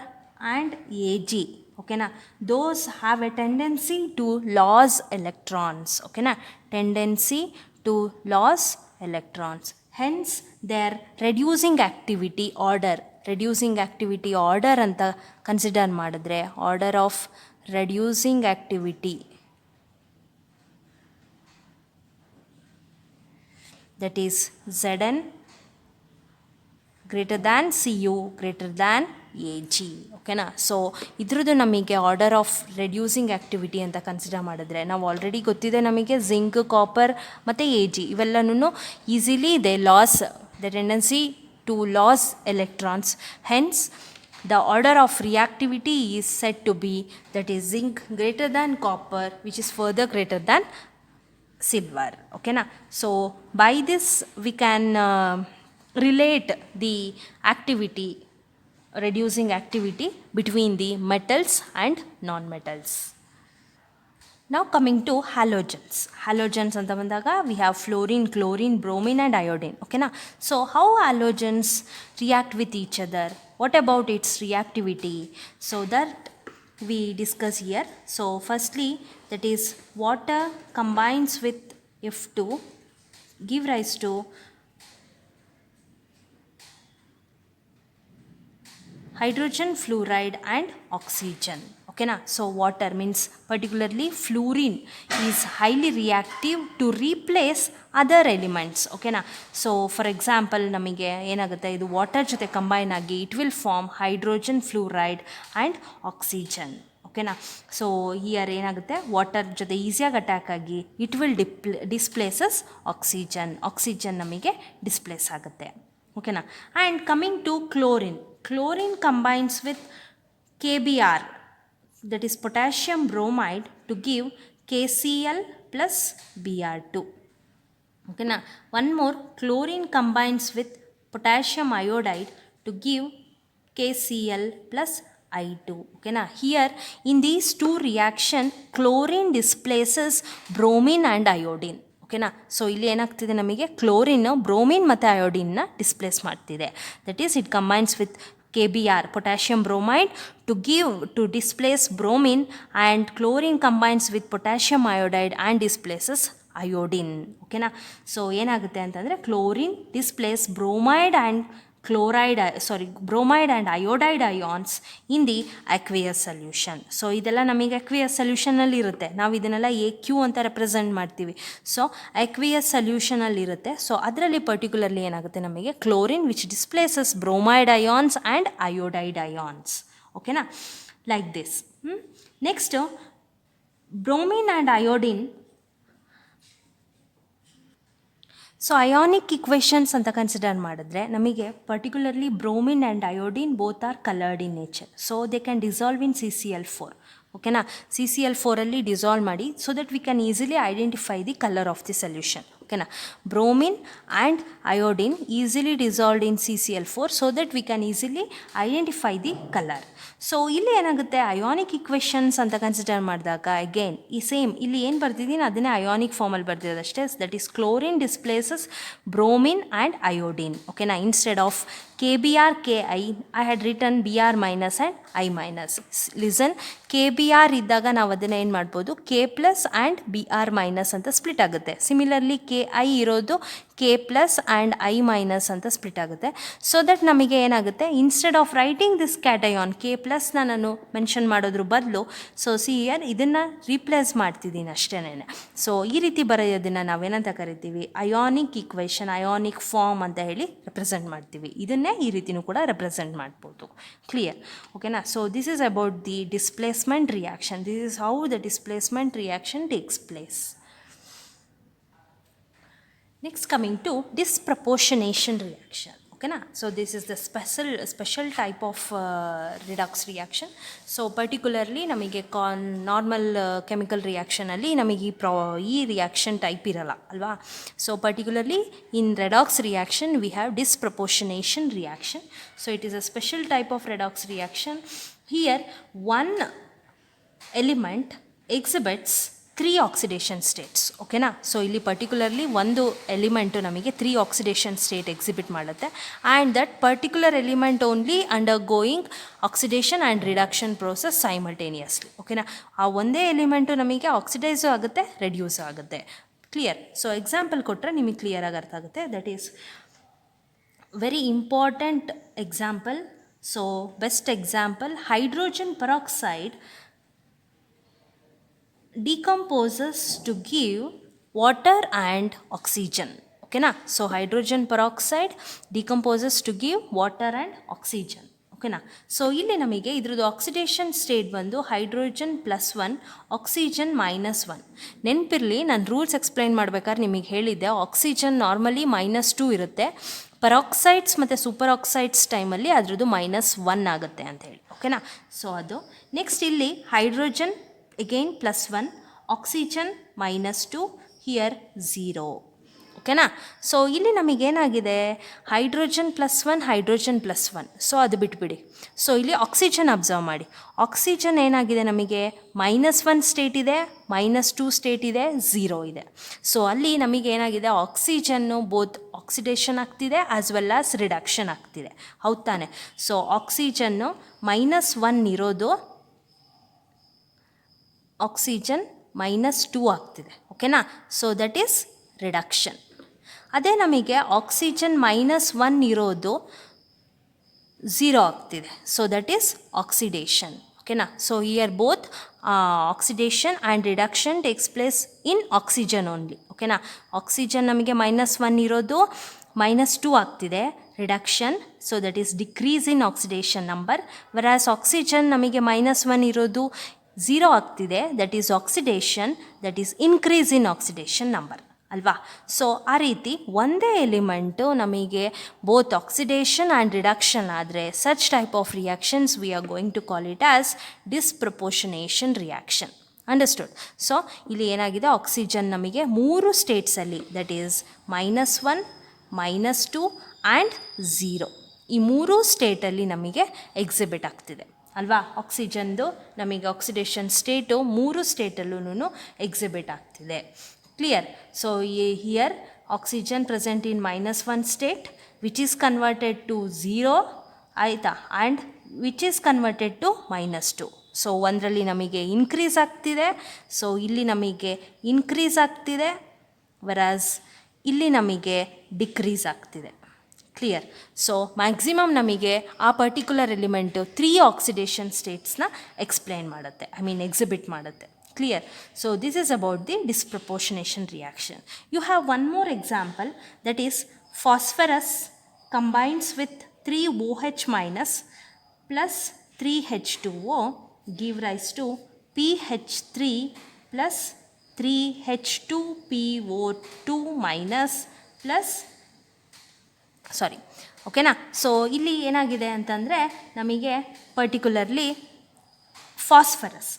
and Ag, okay na, those have a tendency to lose electrons. Okay na, tendency to lose electrons, hence their reducing activity order ಅಂತ consider ಮಾಡಿದ್ರೆ order of reducing activity that is Zn greater than Cu greater than Ag. ಓಕೆನಾ, so ಇದ್ರದ್ದು ನಮಗೆ order of reducing activity ಅಂತ consider ಮಾಡಿದ್ರೆ ನಾವು already ಗೊತ್ತಿದೆ ನಮಗೆ ಜಿಂಕ್, ಕಾಪರ್ ಮತ್ತು Ag ಇವೆಲ್ಲನೂ easily they loss the tendency to loss electrons. Hence the order of reactivity is said to be that is zinc greater than copper, which is further greater than silver. Okay na, so by this we can relate the activity, reducing activity between the metals and non-metals. Now coming to halogens. Halogens anta bandaga we have fluorine, chlorine, bromine and iodine. Okay na, so how halogens react with each other? What about its reactivity? So that we discuss here. So firstly, that is water combines with F2 give rise to hydrogen fluoride and oxygen. Okay na, so water means particularly fluorine is highly reactive to replace other elements. Okay na, so for example namige enagutte idu water jothe combine agi it will form hydrogen fluoride and oxygen. Okay na, so here ಏನಾಗುತ್ತೆ water ಜೊತೆ ಈಸಿಯಾಗಿ attack ಆಗಿ it will displaces oxygen ನಮಗೆ displace ಆಗುತ್ತೆ. ಓಕೆನಾ, and coming to chlorine combines with KBr, that is potassium bromide, to give KCl plus Br2. Okay na, one more, chlorine combines with potassium iodide to give KCl plus I2. Okay na, here in these two reaction chlorine displaces bromine and iodine. ಓಕೆನಾ, so ಇಲ್ಲಿ ಏನಾಗ್ತಿದೆ ನಮಗೆ chlorine bromine ಮತ್ತು ಅಯೋಡಿನ್ನ displays ಮಾಡ್ತಿದೆ. That is it combines with KBr, potassium bromide, to displace bromine, and chlorine combines with potassium iodide and displaces iodine. ಓಕೆನಾ, so ಏನಾಗುತ್ತೆ ಅಂತಂದರೆ chlorine displace bromide and bromide and iodide ions in the aqueous solution. So ಇದೆಲ್ಲ ನಮಗೆ aqueous ಸೊಲ್ಯೂಷನಲ್ಲಿ ಇರುತ್ತೆ. ನಾವು ಇದನ್ನೆಲ್ಲ AQ ಅಂತ represent ಮಾಡ್ತೀವಿ. ಸೊ aqueous ಸೊಲ್ಯೂಷನಲ್ಲಿ ಇರುತ್ತೆ. ಸೊ ಅದರಲ್ಲಿ ಪರ್ಟಿಕ್ಯುಲರ್ಲಿ ಏನಾಗುತ್ತೆ ನಮಗೆ chlorine which displaces bromide ions and iodide ions. ಓಕೆನಾ, like this. Next bromine and iodine. So ionic equations ಅಂತ ಕನ್ಸಿಡರ್ ಮಾಡಿದ್ರೆ ನಮಗೆ particularly bromine and iodine both are coloured in nature. So they can dissolve in CCl4. ಓಕೆನಾ, CCl4ಅಲ್ಲಿ dissolve ಮಾಡಿ so that we can easily identify the colour of the solution. ಓಕೆನಾ, bromine and iodine easily dissolved in CCl4 so that we can easily identify the colour. So ಇಲ್ಲಿ ಏನಾಗುತ್ತೆ, ionic equations ಅಂತ consider ಮಾಡಿದಾಗ again ಈ same ಇಲ್ಲಿ ಏನು ಬರ್ತಿದ್ದೀನಿ ಅದನ್ನೇ ಅಯಾನಿಕ್ ಫಾರ್ಮಲ್ಲಿ ಬರ್ತಿರೋದು ಅಷ್ಟೇ. That is chlorine displaces bromine and iodine. ಓಕೆನಾ, instead of KBr KI I had written Br minus and I minus. Listen, KBr ಇದ್ದಾಗ ನಾವು ಅದನ್ನು ಏನು ಮಾಡ್ಬೋದು, K plus and Br minus ಅಂತ ಸ್ಪ್ಲಿಟ್ ಆಗುತ್ತೆ. ಸಿಮಿಲರ್ಲಿ KI ಇರೋದು K plus and I minus ಅಂತ ಸ್ಪ್ಲಿಟ್ ಆಗುತ್ತೆ. ಸೊ ದಟ್ ನಮಗೆ ಏನಾಗುತ್ತೆ, instead of writing this cation K ಪ್ಲಸ್ನ ನಾನು ಮೆನ್ಷನ್ ಮಾಡೋದ್ರ ಬದಲು ಸೊ CR ಇದನ್ನು ರೀಪ್ಲೇಸ್ ಮಾಡ್ತಿದ್ದೀನಿ ಅಷ್ಟೇನೆ. ಸೊ ಈ ರೀತಿ ಬರೆಯೋದನ್ನು ನಾವೇನಂತ ಕರಿತೀವಿ, ಅಯಾನಿಕ್ ಇಕ್ವೇಷನ್, ಅಯಾನಿಕ್ ಫಾರ್ಮ್ ಅಂತ ಹೇಳಿ ರೆಪ್ರೆಸೆಂಟ್ ಮಾಡ್ತೀವಿ. ಇದನ್ನೇ ಈ ರೀತಿನೂ ಕೂಡ ರೆಪ್ರೆಸೆಂಟ್ ಮಾಡ್ಬೋದು. ಕ್ಲಿಯರ್? ಓಕೆನಾ. So this is about the displacement reaction. This is how the displacement reaction takes place. Next, coming to disproportionation reaction. Okay na? So this is the special type of redox reaction. So particularly ನಮಗೆ normal chemical ರಿಯಾಕ್ಷನಲ್ಲಿ ನಮಗೆ ಈ reaction type ಇರಲ್ಲ ಅಲ್ವಾ. So particularly in redox reaction we have disproportionation reaction. So it is a special type of redox reaction. Here one element exhibits 3 oxidation states. ಓಕೆನಾ. So ಇಲ್ಲಿ particularly ಒಂದು element ನಮಗೆ 3 oxidation state exhibit ಮಾಡುತ್ತೆ and that particular element only undergoing oxidation and reduction process simultaneously. ಓಕೆನಾ. ಆ ಒಂದೇ element ನಮಗೆ ಆಕ್ಸಿಡೈಸು ಆಗುತ್ತೆ, ರೆಡ್ಯೂಸು ಆಗುತ್ತೆ. ಕ್ಲಿಯರ್? ಸೊ ಎಕ್ಸಾಂಪಲ್ ಕೊಟ್ಟರೆ ನಿಮಗೆ ಕ್ಲಿಯರಾಗಿ ಅರ್ಥ ಆಗುತ್ತೆ. That is very important example. So best example, hydrogen peroxide decomposes to give water and oxygen. Okay na? So hydrogen peroxide decomposes to give water and oxygen. Okay na? So ಇಲ್ಲಿ ನಮಗೆ ಇದ್ರದ್ದು oxidation state ಬಂದು hydrogen +1 oxygen -1. ನೆನಪಿರಲಿ, ನಾನು rules explain ಮಾಡ್ಬೇಕಾದ್ರೆ ನಿಮಗೆ ಹೇಳಿದ್ದೆ oxygen normally -2 ಇರುತ್ತೆ, ಪೆರಾಕ್ಸೈಡ್ಸ್ ಮತ್ತು ಸೂಪರ್ ಆಕ್ಸೈಡ್ಸ್ ಟೈಮಲ್ಲಿ ಅದ್ರದ್ದು -1 ಆಗುತ್ತೆ ಅಂತ ಹೇಳಿ. ಓಕೆನಾ. ಸೊ ಅದು ನೆಕ್ಸ್ಟ್ ಇಲ್ಲಿ ಹೈಡ್ರೋಜನ್ again +1, oxygen -2, here 0. ಓಕೆನಾ. ಸೊ ಇಲ್ಲಿ ನಮಗೇನಾಗಿದೆ, ಹೈಡ್ರೋಜನ್ +1 ಹೈಡ್ರೋಜನ್ +1. ಸೊ ಅದು ಬಿಟ್ಬಿಡಿ. ಸೊ ಇಲ್ಲಿ ಆಕ್ಸಿಜನ್ ಅಬ್ಸರ್ವ್ ಮಾಡಿ. ಆಕ್ಸಿಜನ್ ಏನಾಗಿದೆ, ನಮಗೆ -1 ಸ್ಟೇಟ್ ಇದೆ, -2 ಸ್ಟೇಟ್ ಇದೆ, 0 ಇದೆ. ಸೊ ಅಲ್ಲಿ ನಮಗೇನಾಗಿದೆ, ಆಕ್ಸಿಜನ್ನು ಬೋತ್ ಆಕ್ಸಿಡೇಷನ್ ಆಗ್ತಿದೆ ಆ್ಯಸ್ ವೆಲ್ ಆಸ್ ರಿಡಕ್ಷನ್ ಆಗ್ತಿದೆ. ಹೌದು ತಾನೆ? ಸೊ ಆಕ್ಸಿಜನ್ನು -1 ಇರೋದು ಆಕ್ಸಿಜನ್ -2 ಆಗ್ತಿದೆ. ಓಕೆನಾ. So that is reduction. ಅದೇ ನಮಗೆ ಆಕ್ಸಿಜನ್ -1 ಇರೋದು 0 ಆಗ್ತಿದೆ. So that is oxidation. ಓಕೆನಾ. So here both oxidation and reduction takes place in oxygen only. ಓಕೆನಾ. ಆಕ್ಸಿಜನ್ ನಮಗೆ -1 ಇರೋದು -2 ಆಗ್ತಿದೆ, reduction. So that is decrease in oxidation number. Whereas oxygen ನಮಗೆ -1 ಇರೋದು 0 ಆಗ್ತಿದೆ, that is oxidation, that is increase in oxidation number ಅಲ್ವಾ. ಸೊ ಆ ರೀತಿ ಒಂದೇ ಎಲಿಮೆಂಟು ನಮಗೆ ಬೋತ್ ಆಕ್ಸಿಡೇಷನ್ ಆ್ಯಂಡ್ ರಿಡಕ್ಷನ್ ಆದರೆ such type of reactions we are going to call it as disproportionation reaction. Understood? So ಇಲ್ಲಿ ಏನಾಗಿದೆ, ಆಕ್ಸಿಜನ್ ನಮಗೆ 3 ಸ್ಟೇಟ್ಸಲ್ಲಿ ದಟ್ ಈಸ್ -1 -2 ಆ್ಯಂಡ್ 0 ಈ 3 ಸ್ಟೇಟಲ್ಲಿ ನಮಗೆ ಎಕ್ಸಿಬಿಟ್ ಆಗ್ತಿದೆ ಅಲ್ವಾ. ಆಕ್ಸಿಜನ್ದು ನಮಗೆ ಆಕ್ಸಿಡೇಷನ್ ಸ್ಟೇಟು 3 ಸ್ಟೇಟಲ್ಲೂ ಎಕ್ಸಿಬಿಟ್ ಆಗ್ತಿದೆ. Clear? So here oxygen present in -1 state which is converted to 0 ಆಯಿತಾ, and which is converted to -2. So ಒಂದರಲ್ಲಿ ನಮಗೆ ಇನ್ಕ್ರೀಸ್ ಆಗ್ತಿದೆ, ಸೊ ಇಲ್ಲಿ ನಮಗೆ ಇನ್ಕ್ರೀಸ್ ಆಗ್ತಿದೆ, ವೆರಾಸ್ ಇಲ್ಲಿ ನಮಗೆ ಡಿಕ್ರೀಸ್ ಆಗ್ತಿದೆ. ಕ್ಲಿಯರ್. ಸೊ ಮ್ಯಾಕ್ಸಿಮಮ್ ನಮಗೆ ಆ ಪರ್ಟಿಕ್ಯುಲರ್ ಎಲಿಮೆಂಟು 3 ಆಕ್ಸಿಡೇಷನ್ ಸ್ಟೇಟ್ಸ್ನ ಎಕ್ಸ್ಪ್ಲೇನ್ ಮಾಡುತ್ತೆ, ಐ ಮೀನ್ ಎಕ್ಸಿಬಿಟ್ ಮಾಡುತ್ತೆ. Clear. So this is about the disproportionation reaction. You have one more example, that is phosphorus combines with 3 OH minus plus 3 H2O give rise to PH3 plus 3 H2PO2 minus plus ಓಕೆನಾ. So ಇಲ್ಲಿ ಏನಾಗಿದೆ ಅಂತಂದರೆ ನಮಗೆ particularly phosphorus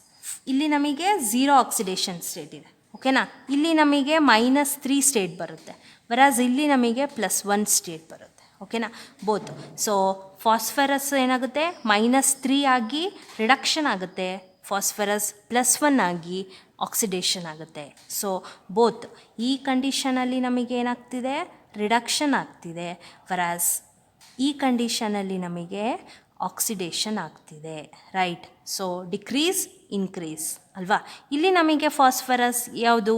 ಇಲ್ಲಿ ನಮಗೆ 0 oxidation state ಇದೆ, ಓಕೆನಾ. ಇಲ್ಲಿ ನಮಗೆ -3 ಸ್ಟೇಟ್ ಬರುತ್ತೆ, ವರಾಸ್ ಇಲ್ಲಿ ನಮಗೆ +1 ಸ್ಟೇಟ್ ಬರುತ್ತೆ, ಓಕೆನಾ, ಬೋತ್. ಸೊ ಫಾಸ್ಫರಸ್ ಏನಾಗುತ್ತೆ -3 ಆಗಿ ರಿಡಕ್ಷನ್ ಆಗುತ್ತೆ, ಫಾಸ್ಫರಸ್ +1 ಆಗಿ ಆಕ್ಸಿಡೇಷನ್ ಆಗುತ್ತೆ. ಸೊ ಬೋತ್ ಈ ಕಂಡೀಷನಲ್ಲಿ ನಮಗೆ ಏನಾಗ್ತಿದೆ, ರಿಡಕ್ಷನ್ ಆಗ್ತಿದೆ, ವರಾಸ್ ಈ ಕಂಡೀಷನಲ್ಲಿ ನಮಗೆ ಆಕ್ಸಿಡೇಷನ್ ಆಗ್ತಿದೆ, ರೈಟ್. ಸೊ ಡಿಕ್ರೀಸ್ ಇನ್ಕ್ರೀಸ್ ಅಲ್ವಾ. ಇಲ್ಲಿ ನಮಗೆ ಫಾಸ್ಫರಸ್ ಯಾವುದು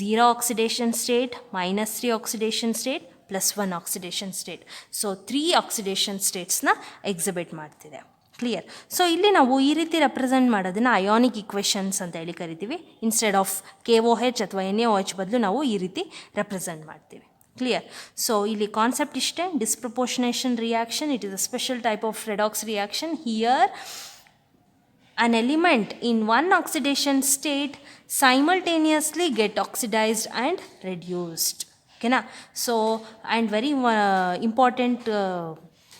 0 oxidation state, -3 oxidation state, +1 oxidation state. So 3 oxidation ಸ್ಟೇಟ್ಸ್ನ ಎಕ್ಸಿಬಿಟ್ ಮಾಡ್ತಿದೆ. ಕ್ಲಿಯರ್. ಸೊ ಇಲ್ಲಿ ನಾವು ಈ ರೀತಿ ರೆಪ್ರೆಸೆಂಟ್ ಮಾಡೋದನ್ನು ಅಯಾನಿಕ್ ಇಕ್ವೇಷನ್ಸ್ ಅಂತ ಹೇಳಿ ಕರಿತೀವಿ. ಇನ್ಸ್ಟೆಡ್ ಆಫ್ KOH ಅಥವಾ NaOH ಬದಲು ನಾವು ಈ ರೀತಿ ರೆಪ್ರೆಸೆಂಟ್ ಮಾಡ್ತೀವಿ. ಕ್ಲಿಯರ್. ಸೊ ಇಲ್ಲಿ ಕಾನ್ಸೆಪ್ಟ್ ಇಷ್ಟೇ, disproportionation reaction, it is a special type of redox reaction. Here an element in one oxidation state simultaneously get oxidized and reduced, okay na. So and very important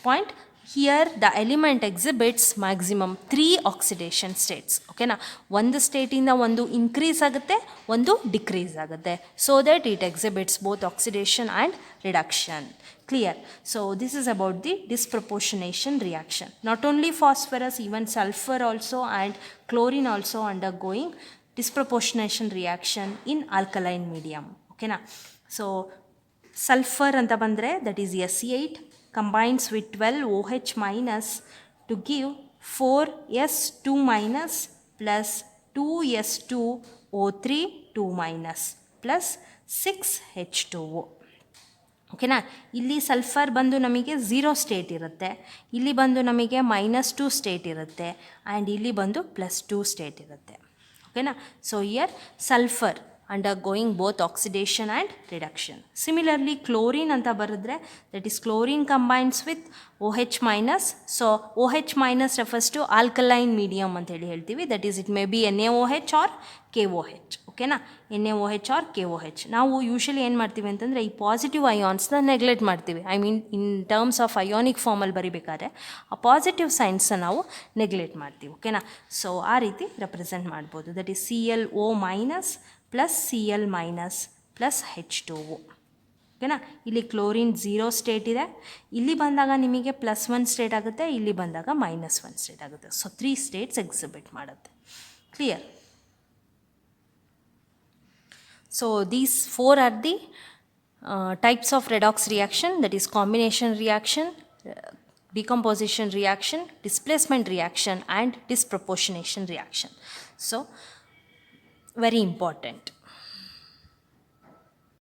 point, here the element exhibits maximum 3 oxidation states, okay na. ಒಂದು ಸ್ಟೇಟಿಂದ ಒಂದು increase ಆಗುತ್ತೆ, ಒಂದು decrease ಆಗುತ್ತೆ, so that it exhibits both oxidation and reduction. Clear. So this is about the disproportionation reaction. Not only phosphorus, even sulfur also and chlorine also undergoing disproportionation reaction in alkaline medium, okay na. So sulfur anta bandre, that is Se8 combines with 12 OH minus to give 4S2 minus plus 2S2O3 2 minus plus 6H2O, ಓಕೆನಾ. ಇಲ್ಲಿ sulphur ಬಂದು ನಮಗೆ 0 state ಇರುತ್ತೆ, ಇಲ್ಲಿ ಬಂದು ನಮಗೆ -2 state ಇರುತ್ತೆ, and ಇಲ್ಲಿ ಬಂದು +2 ಸ್ಟೇಟ್ ಇರುತ್ತೆ, ಓಕೆನಾ. So here sulphur undergoing both oxidation and reduction. Similarly chlorine anta baridre, that is chlorine combines with OH minus. So OH minus refers to alkaline medium anta heli heltivi, that is it may be NaOH or KOH, okay na, NaOH or KOH. ನಾವು usually ಏನು ಮಾಡ್ತೀವಿ ಅಂತಂದರೆ ಈ positive ಅಯಾನ್ಸ್ನ neglect ಮಾಡ್ತೀವಿ, I mean in terms of ionic ಫಾರ್ಮಲ್ಲಿ ಬರಿಬೇಕಾದ್ರೆ ಆ positive ಸೈನ್ಸ್ನ ನಾವು neglect ಮಾಡ್ತೀವಿ, ಓಕೆನಾ. ಸೊ ಆ ರೀತಿ ರೆಪ್ರೆಸೆಂಟ್ ಮಾಡ್ಬೋದು, that is ClO minus plus Cl minus plus H2O, ಓಕೆನಾ. ಇಲ್ಲಿ ಕ್ಲೋರಿನ್ 0 ಸ್ಟೇಟ್ ಇದೆ, ಇಲ್ಲಿ ಬಂದಾಗ ನಿಮಗೆ +1 ಸ್ಟೇಟ್ ಆಗುತ್ತೆ, ಇಲ್ಲಿ ಬಂದಾಗ -1 ಸ್ಟೇಟ್ ಆಗುತ್ತೆ. ಸೊ 3 ಸ್ಟೇಟ್ಸ್ ಎಕ್ಸಿಬಿಟ್ ಮಾಡುತ್ತೆ. Clear. So these 4 are the types of redox reaction, that is combination reaction, decomposition reaction, displacement reaction and disproportionation reaction. So very important.